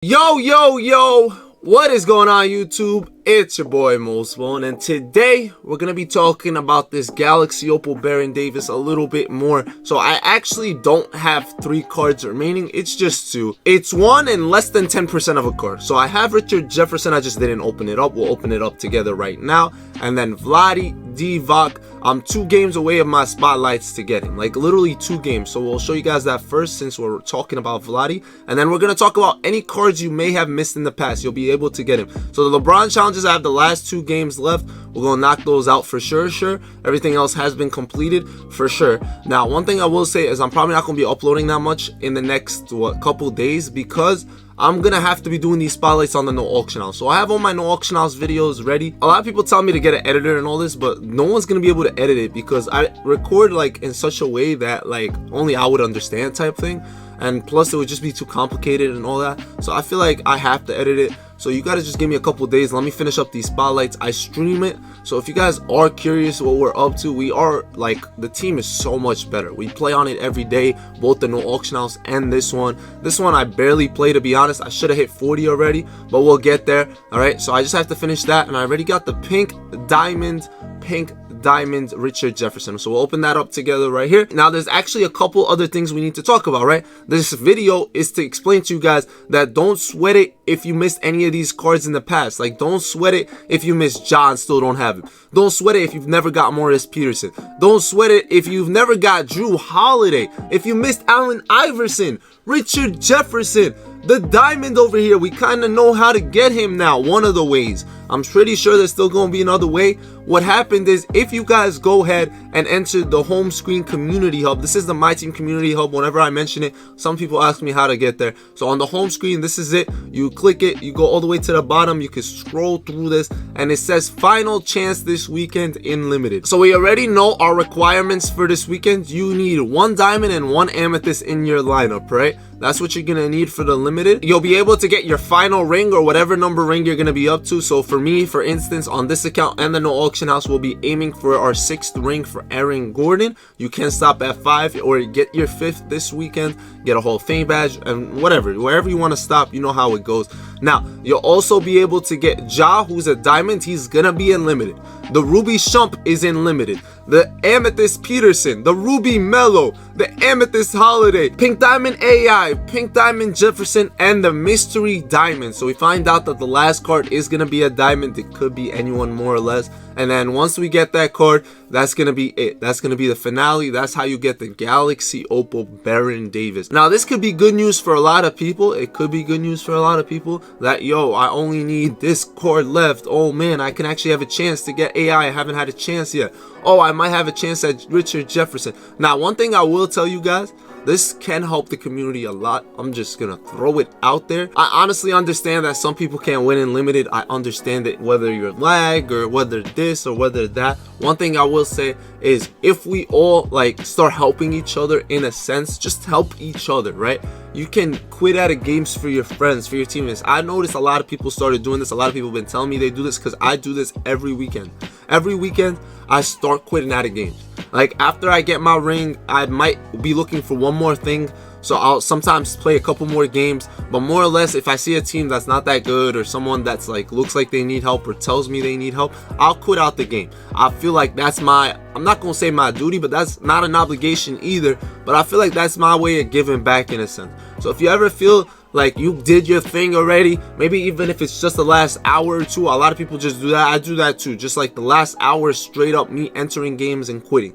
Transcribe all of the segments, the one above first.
Yo, what is going on YouTube? It's your boy Mosballin, and today we're gonna be talking about this Galaxy Opal Baron Davis a little bit more. So I actually don't have 3 cards remaining, it's just 2. It's 1 and less than 10% of a card. So I have Richard Jefferson, I just didn't open it up. We'll open it up together right now. And then Vladdy, Divac. I'm 2 games away of my spotlights to get him, like literally 2 games. So we'll show you guys that first since we're talking about Vladdy, and then we're gonna talk about any cards you may have missed in the past. You'll be able to get him. So the LeBron challenges, I have the last 2 games left. We're gonna knock those out for sure. Everything else has been completed for sure. Now, one thing I will say is I'm probably not gonna be uploading that much in the next couple days, because I'm gonna have to be doing these spotlights on the no auction house. So I have all my no auction house videos ready. A lot of people tell me to get an editor and all this, but no one's gonna be able to edit it because I record like in such a way that like only I would understand type thing, and plus it would just be too complicated and all that. So I feel like I have to edit it. So you gotta just give me a couple days. Let me finish up these spotlights. I stream it. So if you guys are curious what we're up to, we are like, the team is so much better. We play on it every day, both the no auction house and this one. This one I barely play, to be honest. I should have hit 40 already, but we'll get there. All right, so I just have to finish that, and I already got the pink diamond Richard Jefferson. So we'll open that up together right here. Now there's actually a couple other things we need to talk about, right? This video is to explain to you guys that don't sweat it if you missed any of these cards in the past. Like, don't sweat it if you missed John, still don't have him. Don't sweat it if you've never got Morris Peterson. Don't sweat it if you've never got Drew Holiday. If you missed Allen Iverson, Richard Jefferson, the diamond over here, we kind of know how to get him now, one of the ways. I'm pretty sure there's still going to be another way. What happened is, if you guys go ahead and enter the home screen community hub, this is the My Team community hub. Whenever I mention it, some people ask me how to get there. So on the home screen, this is it. You click it, you go all the way to the bottom, you can scroll through this, and it says final chance this weekend in limited. So we already know our requirements for this weekend. You need 1 diamond and 1 amethyst in your lineup, right? That's what you're gonna need for the limited. You'll be able to get your final ring or whatever number ring you're gonna be up to. So for me, for instance, on this account and the no auction house, we'll be aiming for our 6th ring for Aaron Gordon. You can stop at 5 or get your 5th this weekend, get a Hall of Fame badge, and whatever, wherever you want to stop, you know how it goes. Now you'll also be able to get Ja, who's a diamond. He's gonna be in limited. The Ruby Shump is in limited. The Amethyst Peterson, the Ruby Mello, the Amethyst Holiday, Pink Diamond AI, Pink Diamond Jefferson, and the Mystery Diamond. So we find out that the last card is going to be a diamond. It could be anyone more or less. And then once we get that card, that's going to be it. That's going to be the finale. That's how you get the Galaxy Opal Baron Davis. Now this could be good news for a lot of people. It could be good news for a lot of people that, yo, I only need this card left. Oh man, I can actually have a chance to get AI. I haven't had a chance yet. Oh, I might have a chance at Richard Jefferson. Now, one thing I will tell you guys, this can help the community a lot. I'm just gonna throw it out there. I honestly understand that some people can't win in limited. I understand it, whether you're lag or whether this or whether that. One thing I will say is, if we all like start helping each other in a sense, just help each other, right? You can quit out of games for your friends, for your teammates. I noticed a lot of people started doing this. A lot of people have been telling me they do this, because I do this every weekend. Every weekend I start quitting out of games. Like, after I get my ring, I might be looking for one more thing. So I'll sometimes play a couple more games, but more or less, if I see a team that's not that good, or someone that's like looks like they need help or tells me they need help, I'll quit out the game. I feel like that's my, I'm not gonna say my duty, but that's not an obligation either, but I feel like that's my way of giving back in a sense. So if you ever feel like you did your thing already, maybe even if it's just the last hour or 2, a lot of people just do that. I do that too, just like the last hour, straight up me entering games and quitting,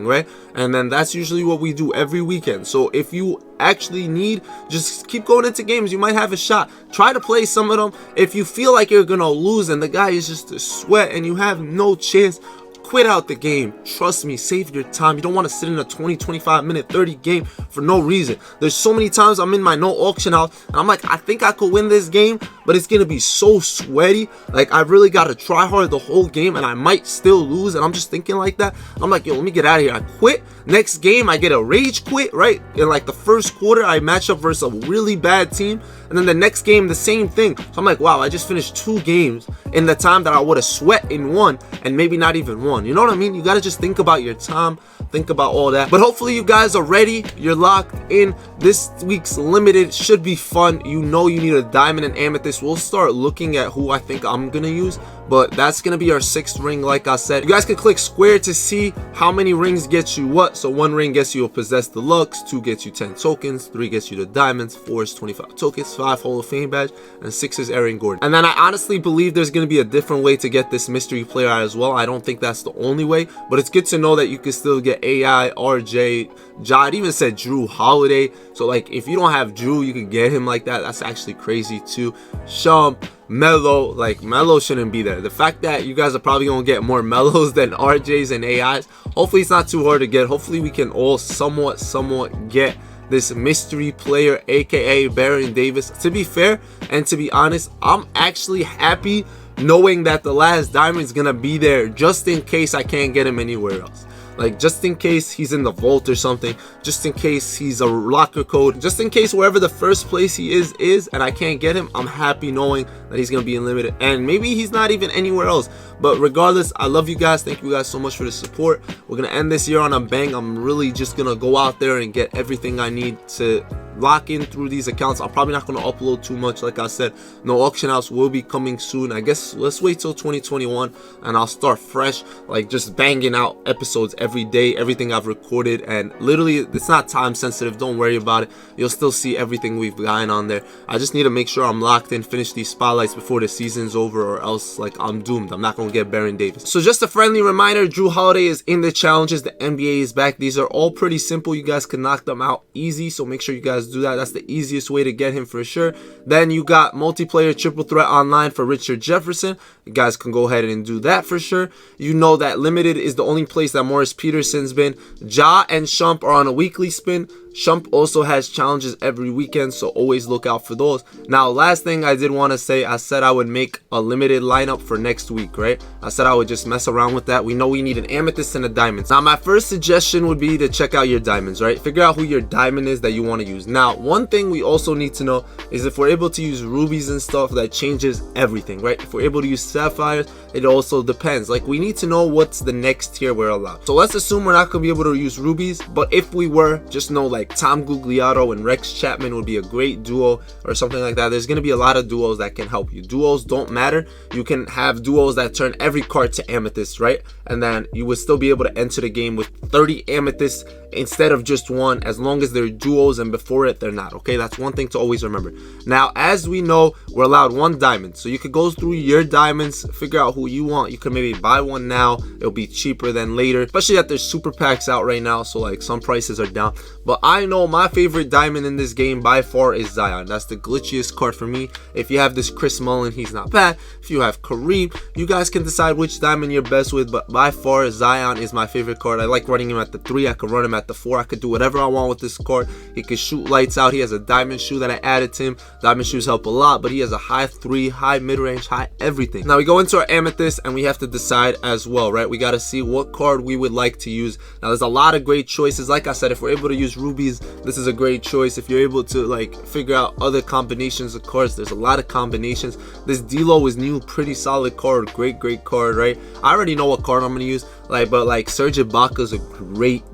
right? And then that's usually what we do every weekend. So if you actually need, just keep going into games. You might have a shot. Try to play some of them. If you feel like you're gonna lose and the guy is just a sweat and you have no chance, quit out the game. Trust me, save your time. You don't want to sit in a 20, 25 minute, 30 game for no reason. There's so many times I'm in my no auction house and I'm like, I think I could win this game, but it's gonna be so sweaty. Like, I really gotta try hard the whole game and I might still lose, and I'm just thinking like that. I'm like, yo, let me get out of here. I quit. Next game I get a rage quit, right? In like the first quarter I match up versus a really bad team, and then the next game the same thing. So I'm like, wow, I just finished 2 games in the time that I would have sweat in one, and maybe not even one. You know what I mean? You got to just think about your time, think about all that. But hopefully you guys are ready. You're locked in. This week's limited should be fun. You know you need a diamond and amethyst. We'll start looking at who I think I'm gonna use, but that's gonna be our 6th ring. Like I said, you guys can click square to see how many rings get you what. So 1 ring gets you a possess deluxe, 2 gets you 10 tokens, 3 gets you the diamonds, 4 is 25 tokens, 5 Hall of Fame badge, and 6 is Aaron Gordon. And then I honestly believe there's gonna be a different way to get this mystery player out as well. I don't think that's the only way, but it's good to know that you can still get AI, RJ, Ja. It even said Drew Holiday. So like if you don't have Drew, you can get him like that. That's actually crazy too. Shump, Melo, like Melo shouldn't be there. The fact that you guys are probably gonna get more Melos than RJs and AIs, hopefully it's not too hard to get. Hopefully we can all somewhat get this mystery player, aka Baron Davis. To be fair and to be honest, I'm actually happy knowing that the last diamond is gonna be there just in case I can't get him anywhere else. Like just in case he's in the vault or something, just in case he's a locker code, just in case wherever the first place he is and I can't get him, I'm happy knowing that he's gonna be unlimited, and maybe he's not even anywhere else. But regardless, I love you guys. Thank you guys so much for the support. We're gonna end this year on a bang. I'm really just gonna go out there and get everything I need to lock in through these accounts. I'm probably not going to upload too much. Like I said, no auction house will be coming soon. I guess let's wait till 2021 and I'll start fresh, like just banging out episodes every day, everything I've recorded. And literally it's not time sensitive, don't worry about it. You'll still see everything we've gotten on there. I just need to make sure I'm locked in, finish these spotlights before the season's over, or else like I'm doomed. I'm not going to get Baron Davis. So just a friendly reminder, Drew Holiday is in the challenges. The NBA is back. These are all pretty simple. You guys can knock them out easy, so make sure you guys do that. That's the easiest way to get him for sure. Then you got multiplayer triple threat online for Richard Jefferson. You guys can go ahead and do that for sure. You know that limited is the only place that Morris Peterson's been. Ja and Shump are on a weekly spin. Shump also has challenges every weekend, so always look out for those. Now, last thing I did want to say, I said I would make a limited lineup for next week, right? I said I would just mess around with that. We know we need an amethyst and a diamond. Now, my first suggestion would be to check out your diamonds, right? Figure out who your diamond is that you want to use. Now, one thing we also need to know is if we're able to use rubies and stuff, that changes everything, right? If we're able to use sapphires, it also depends. Like, we need to know what's the next tier we're allowed. So let's assume we're not going to be able to use rubies, but if we were, just know like Tom Guglielmo and Rex Chapman would be a great duo or something like that. There's going to be a lot of duos that can help you. Duos don't matter. You can have duos that turn every card to amethyst, right? And then you would still be able to enter the game with 30 amethysts instead of just 1, as long as they're duos, and before it they're not. Okay, that's one thing to always remember. Now, as we know, we're allowed 1 diamond, so you could go through your diamonds, figure out who you want. You can maybe buy one now, it'll be cheaper than later, especially that there's super packs out right now, so like some prices are down. But I know my favorite diamond in this game by far is Zion. That's the glitchiest card for me. If you have this Chris Mullin, he's not bad. If you have Kareem, you guys can decide which diamond you're best with, but by far Zion is my favorite card. I like running him at the 3. I could run him at the 4. I could do whatever I want with this card. He could shoot lights out. He has a diamond shoe that I added to him. Diamond shoes help a lot, but he has a high 3, high mid-range, high everything. Now we go into our amethyst and we have to decide as well, right? We got to see what card we would like to use. Now there's a lot of great choices. Like I said, if we're able to use rubies, this is a great choice. If you're able to like figure out other combinations of cards, there's a lot of combinations. This D'Lo is new, pretty solid card, great card, right? I already know what card I'm gonna use, like, but like Serge Ibaka's a great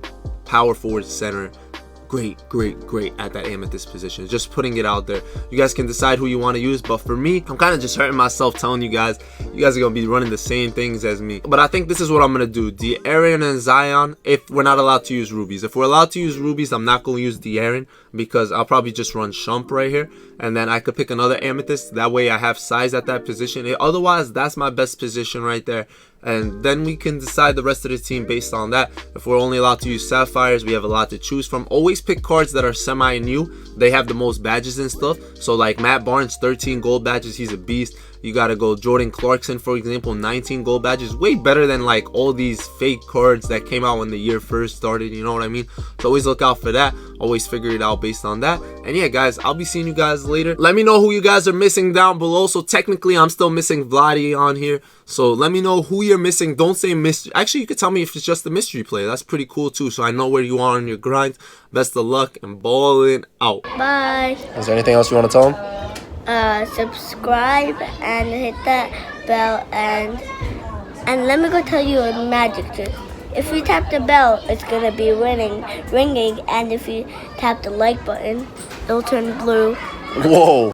power forward center. Great at that amethyst position. Just putting it out there. You guys can decide who you want to use, but for me, I'm kind of just hurting myself telling you guys are gonna be running the same things as me. But I think this is what I'm gonna do: De'Aaron and Zion, if we're not allowed to use rubies. If we're allowed to use rubies, I'm not gonna use De'Aaron, because I'll probably just run Shump right here, and then I could pick another amethyst. That way I have size at that position. Otherwise, that's my best position right there. And then we can decide the rest of the team based on that. If we're only allowed to use sapphires, we have a lot to choose from. Always pick cards that are semi-new. They have the most badges and stuff. So like Matt Barnes, 13 gold badges, he's a beast. You gotta go Jordan Clarkson, for example, 19 gold badges. Way better than like all these fake cards that came out when the year first started, you know what I mean? So always look out for that. Always figure it out based on that. And yeah, guys, I'll be seeing you guys later. Let me know who you guys are missing down below. So technically, I'm still missing Vladdy on here. So let me know who you're missing. Don't say mystery. Actually, you could tell me if it's just a mystery player. That's pretty cool too, so I know where you are on your grind. Best of luck and Ballin out. Bye. Is there anything else you want to tell them? Subscribe and hit that bell, and let me go tell you a magic trick. If you tap the bell, it's gonna be ringing, and if you tap the like button, it'll turn blue. Whoa.